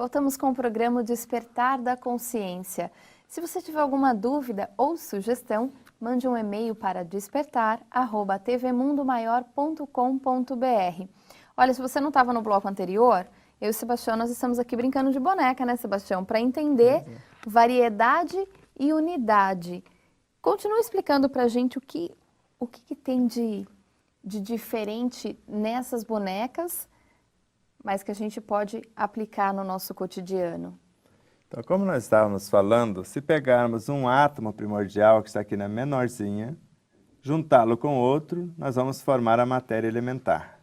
Voltamos com o programa Despertar da Consciência. Se você tiver alguma dúvida ou sugestão, mande um e-mail para despertar@tvmundomaior.com.br. Olha, se você não estava no bloco anterior, eu e o Sebastião, nós estamos aqui brincando de boneca, né, Sebastião? Para entender variedade e unidade. Continua explicando para a gente o que tem de diferente nessas bonecas, mas que a gente pode aplicar no nosso cotidiano. Então, como nós estávamos falando, se pegarmos um átomo primordial, que está aqui na menorzinha, juntá-lo com outro, nós vamos formar a matéria elementar.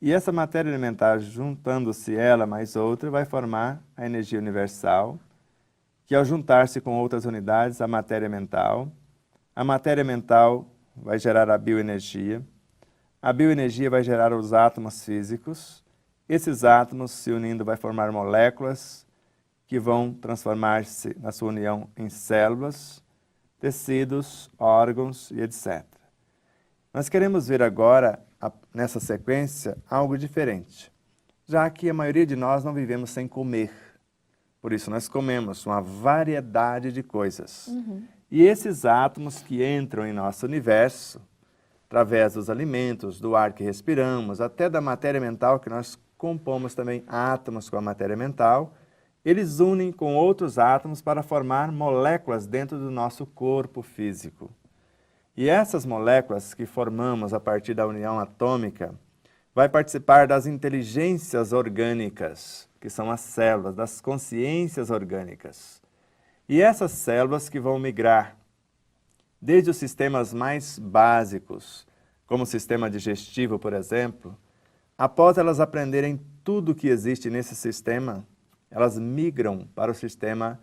E essa matéria elementar, juntando-se ela mais outra, vai formar a energia universal, que ao juntar-se com outras unidades, a matéria mental vai gerar a bioenergia vai gerar os átomos físicos, esses átomos se unindo vai formar moléculas, que vão transformar-se na sua união em células, tecidos, órgãos e etc. Nós queremos ver agora, nessa sequência, algo diferente, já que a maioria de nós não vivemos sem comer. Por isso nós comemos uma variedade de coisas. E esses átomos que entram em nosso universo, através dos alimentos, do ar que respiramos, até da matéria mental, que nós compomos também átomos com a matéria mental, eles unem com outros átomos para formar moléculas dentro do nosso corpo físico. E essas moléculas que formamos a partir da união atômica vai participar das inteligências orgânicas, que são as células, das consciências orgânicas. E essas células que vão migrar desde os sistemas mais básicos, como o sistema digestivo, por exemplo, após elas aprenderem tudo o que existe nesse sistema, elas migram para o sistema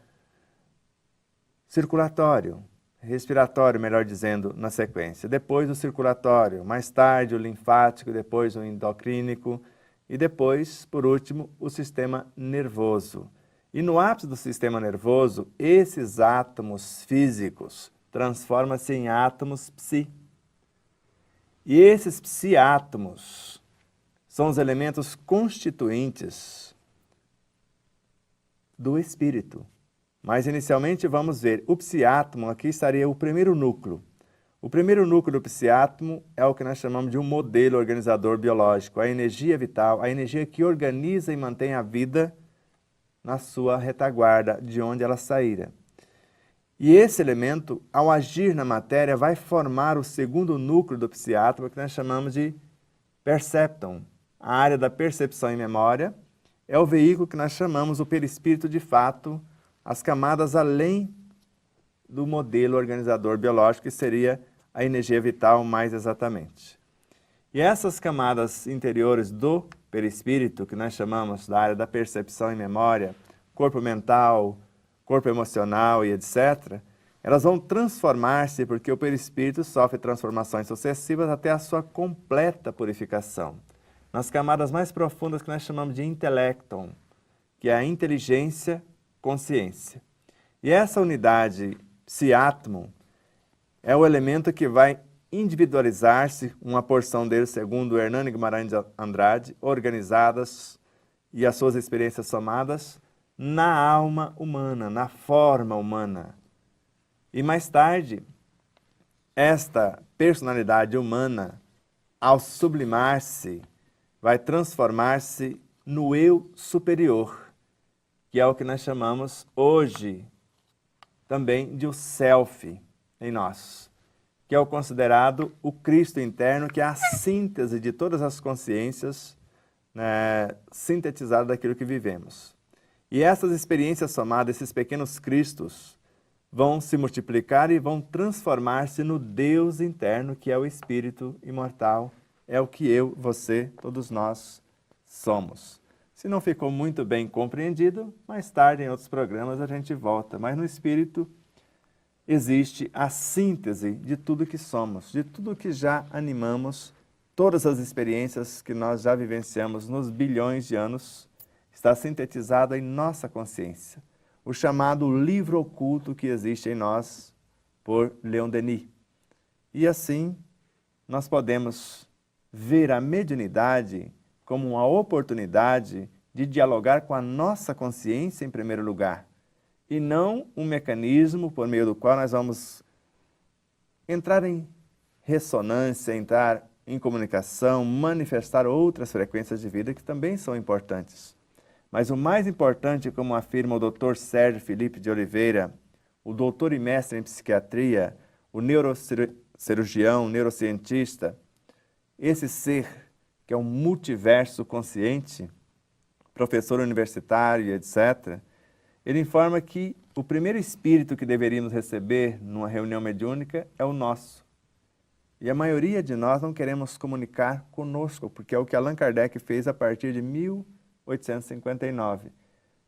circulatório, respiratório, melhor dizendo, na sequência. Depois o circulatório, mais tarde o linfático, depois o endocrínico e depois, por último, o sistema nervoso. E no ápice do sistema nervoso, esses átomos físicos transformam-se em átomos psi. E esses psiátomos são os elementos constituintes do espírito. Mas inicialmente vamos ver, o psiátomo aqui estaria o primeiro núcleo. O primeiro núcleo do psiátomo é o que nós chamamos de um modelo organizador biológico, a energia vital, a energia que organiza e mantém a vida na sua retaguarda, de onde ela saíra. E esse elemento, ao agir na matéria, vai formar o segundo núcleo do psiátomo, que nós chamamos de percepton. A área da percepção e memória é o veículo que nós chamamos o perispírito de fato, as camadas além do modelo organizador biológico, que seria a energia vital mais exatamente. E essas camadas interiores do perispírito, que nós chamamos da área da percepção e memória, corpo mental, corpo emocional e etc., elas vão transformar-se porque o perispírito sofre transformações sucessivas até a sua completa purificação. Nas camadas mais profundas que nós chamamos de intelecton, que é a inteligência, consciência. E essa unidade psiátomo é o elemento que vai individualizar-se, uma porção dele, segundo Hernani Guimarães de Andrade, organizadas e as suas experiências somadas, na alma humana, na forma humana. E mais tarde, esta personalidade humana, ao sublimar-se, vai transformar-se no eu superior, que é o que nós chamamos hoje também de o self em nós, que é o considerado o Cristo interno, que é a síntese de todas as consciências, sintetizada daquilo que vivemos. E essas experiências somadas, esses pequenos Cristos, vão se multiplicar e vão transformar-se no Deus interno, que é o Espírito imortal, é o que eu, você, todos nós somos. Se não ficou muito bem compreendido, mais tarde em outros programas a gente volta. Mas no Espírito existe a síntese de tudo que somos, de tudo que já animamos, todas as experiências que nós já vivenciamos nos bilhões de anos, está sintetizado em nossa consciência. O chamado livro oculto que existe em nós por Leon Denis. E assim, nós podemos ver a mediunidade como uma oportunidade de dialogar com a nossa consciência em primeiro lugar, e não um mecanismo por meio do qual nós vamos entrar em ressonância, entrar em comunicação, manifestar outras frequências de vida que também são importantes. Mas o mais importante, como afirma o Dr. Sérgio Felipe de Oliveira, o doutor e mestre em psiquiatria, o neurocirurgião, neurocientista, esse ser que é um multiverso consciente, professor universitário, etc., ele informa que o primeiro espírito que deveríamos receber numa reunião mediúnica é o nosso. E a maioria de nós não queremos comunicar conosco, porque é o que Allan Kardec fez a partir de 1859.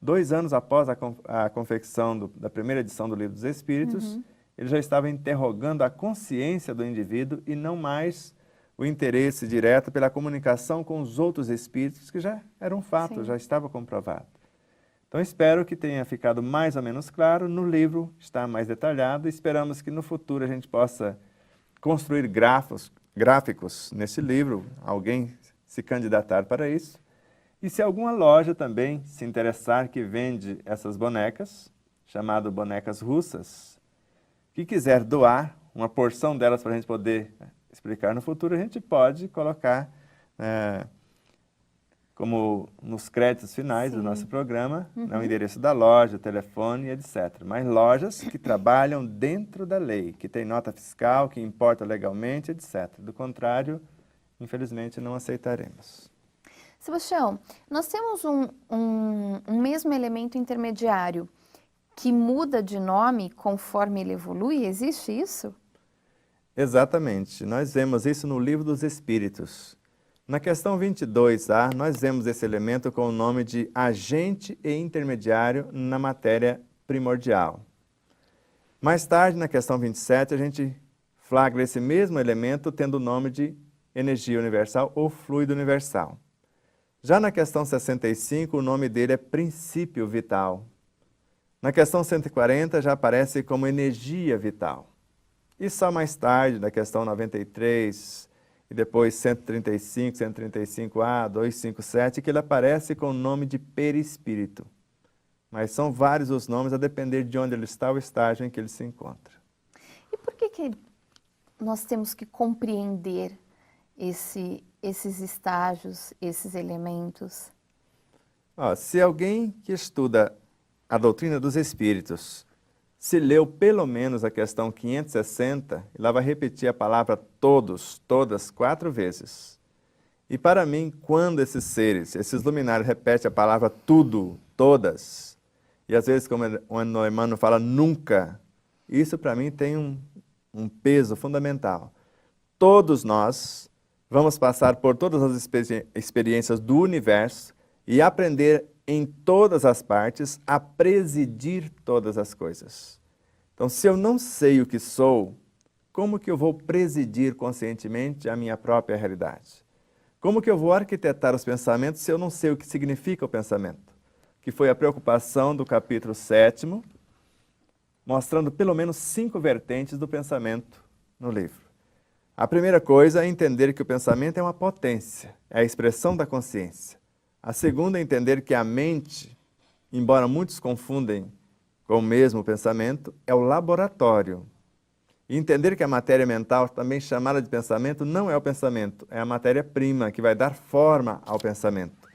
2 anos após a confecção da primeira edição do Livro dos Espíritos, ele já estava interrogando a consciência do indivíduo e não mais o interesse direto pela comunicação com os outros espíritos, que já era um fato, já estava comprovado. Então, espero que tenha ficado mais ou menos claro. No livro está mais detalhado. Esperamos que no futuro a gente possa construir gráficos nesse livro, alguém se candidatar para isso. E se alguma loja também se interessar que vende essas bonecas, chamado bonecas russas, que quiser doar uma porção delas para a gente poder explicar no futuro, a gente pode colocar como nos créditos finais do nosso programa, o endereço da loja, o telefone, etc. Mas lojas que trabalham dentro da lei, que tem nota fiscal, que importa legalmente, etc. Do contrário, infelizmente, não aceitaremos. Sebastião, nós temos um mesmo elemento intermediário que muda de nome conforme ele evolui? Existe isso? Exatamente. Nós vemos isso no Livro dos Espíritos. Na questão 22A, nós vemos esse elemento com o nome de agente e intermediário na matéria primordial. Mais tarde, na questão 27, a gente flagra esse mesmo elemento tendo o nome de energia universal ou fluido universal. Já na questão 65, o nome dele é princípio vital. Na questão 140, já aparece como energia vital. E só mais tarde, na questão 93, e depois 135, 135A, 257, que ele aparece com o nome de perispírito. Mas são vários os nomes a depender de onde ele está, o estágio em que ele se encontra. E por que nós temos que compreender esses estágios, esses elementos? Se alguém que estuda a doutrina dos espíritos se leu pelo menos a questão 560, ela vai repetir a palavra todos, todas, 4 vezes. E para mim, quando esses seres, esses luminares repetem a palavra tudo, todas, e às vezes, como o Emmanuel fala, nunca, isso para mim tem um peso fundamental. Todos nós vamos passar por todas as experiências do universo e aprender em todas as partes a presidir todas as coisas. Então, se eu não sei o que sou, como que eu vou presidir conscientemente a minha própria realidade? Como que eu vou arquitetar os pensamentos se eu não sei o que significa o pensamento? Que foi a preocupação do capítulo 7º, mostrando pelo menos 5 vertentes do pensamento no livro. A primeira coisa é entender que o pensamento é uma potência, é a expressão da consciência. A segunda é entender que a mente, embora muitos confundem com o mesmo pensamento, é o laboratório. E entender que a matéria mental, também chamada de pensamento, não é o pensamento, é a matéria-prima que vai dar forma ao pensamento.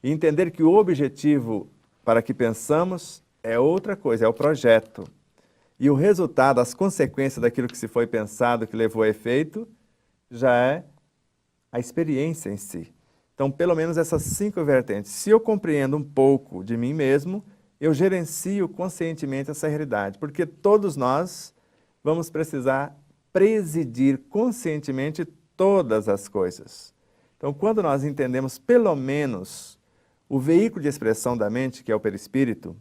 E entender que o objetivo para que pensamos é outra coisa, é o projeto. E o resultado, as consequências daquilo que se foi pensado, que levou a efeito, já é a experiência em si. Então, pelo menos essas 5 vertentes. Se eu compreendo um pouco de mim mesmo, eu gerencio conscientemente essa realidade, porque todos nós vamos precisar presidir conscientemente todas as coisas. Então, quando nós entendemos pelo menos o veículo de expressão da mente, que é o perispírito,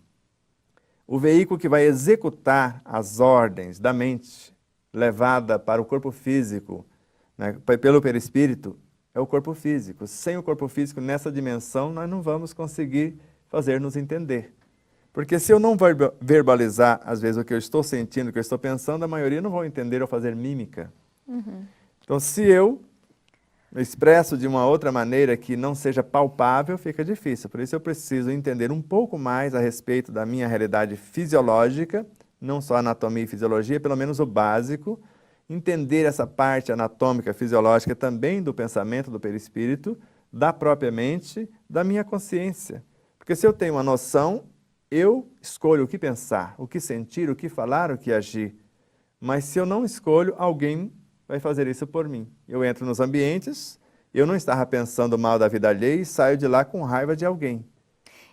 o veículo que vai executar as ordens da mente, levada para o corpo físico, né, pelo perispírito, é o corpo físico. Sem o corpo físico, nessa dimensão, nós não vamos conseguir fazer-nos entender. Porque se eu não verbalizar, às vezes, o que eu estou sentindo, o que eu estou pensando, a maioria não vão entender ou fazer mímica. Então, se eu expresso de uma outra maneira que não seja palpável, fica difícil. Por isso eu preciso entender um pouco mais a respeito da minha realidade fisiológica, não só anatomia e fisiologia, pelo menos o básico, entender essa parte anatômica, fisiológica também do pensamento, do perispírito, da própria mente, da minha consciência. Porque se eu tenho uma noção, eu escolho o que pensar, o que sentir, o que falar, o que agir. Mas se eu não escolho, alguém vai fazer isso por mim. Eu entro nos ambientes, eu não estava pensando mal da vida alheia e saio de lá com raiva de alguém.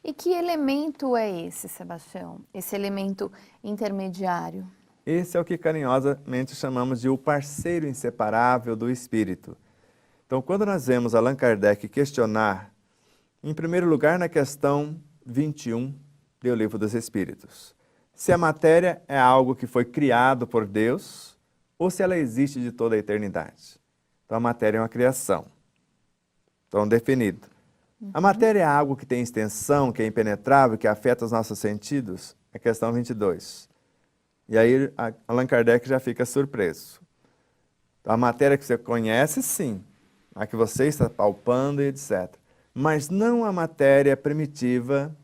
E que elemento é esse, Sebastião? Esse elemento intermediário? Esse é o que carinhosamente chamamos de o parceiro inseparável do espírito. Então, quando nós vemos Allan Kardec questionar, em primeiro lugar na questão 21 do Livro dos Espíritos, se a matéria é algo que foi criado por Deus ou se ela existe de toda a eternidade. Então, a matéria é uma criação. Então, definido. A matéria é algo que tem extensão, que é impenetrável, que afeta os nossos sentidos? É questão 22. E aí, Allan Kardec já fica surpreso. Então, a matéria que você conhece, sim. A que você está palpando e etc. Mas não a matéria primitiva,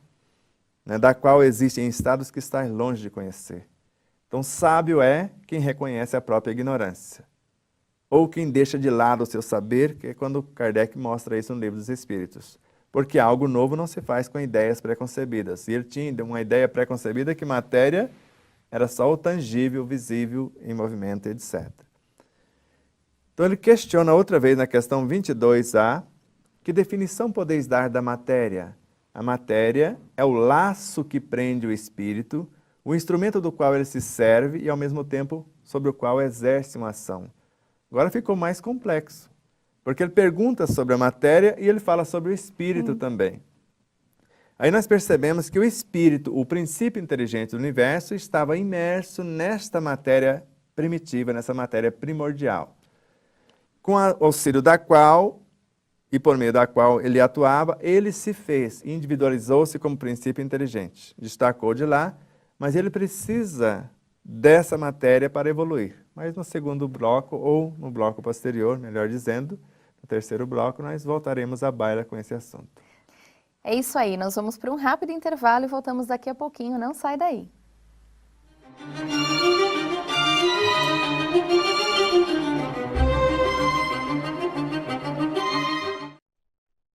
né, da qual existem estados que está longe de conhecer. Então, sábio é quem reconhece a própria ignorância. Ou quem deixa de lado o seu saber, que é quando Kardec mostra isso no Livro dos Espíritos. Porque algo novo não se faz com ideias preconcebidas. E ele tinha uma ideia preconcebida que matéria era só o tangível, visível, em movimento, etc. Então ele questiona outra vez na questão 22A, que definição podeis dar da matéria? A matéria é o laço que prende o espírito, o instrumento do qual ele se serve e, ao mesmo tempo, sobre o qual exerce uma ação. Agora ficou mais complexo, porque ele pergunta sobre a matéria e ele fala sobre o espírito também. Aí nós percebemos que o espírito, o princípio inteligente do universo, estava imerso nesta matéria primitiva, nessa matéria primordial, com o auxílio da qual e por meio da qual ele atuava, ele se fez, individualizou-se como princípio inteligente, destacou de lá, mas ele precisa dessa matéria para evoluir. Mas no segundo bloco, ou no bloco posterior, melhor dizendo, no terceiro bloco, nós voltaremos à baila com esse assunto. É isso aí, nós vamos para um rápido intervalo e voltamos daqui a pouquinho, não sai daí.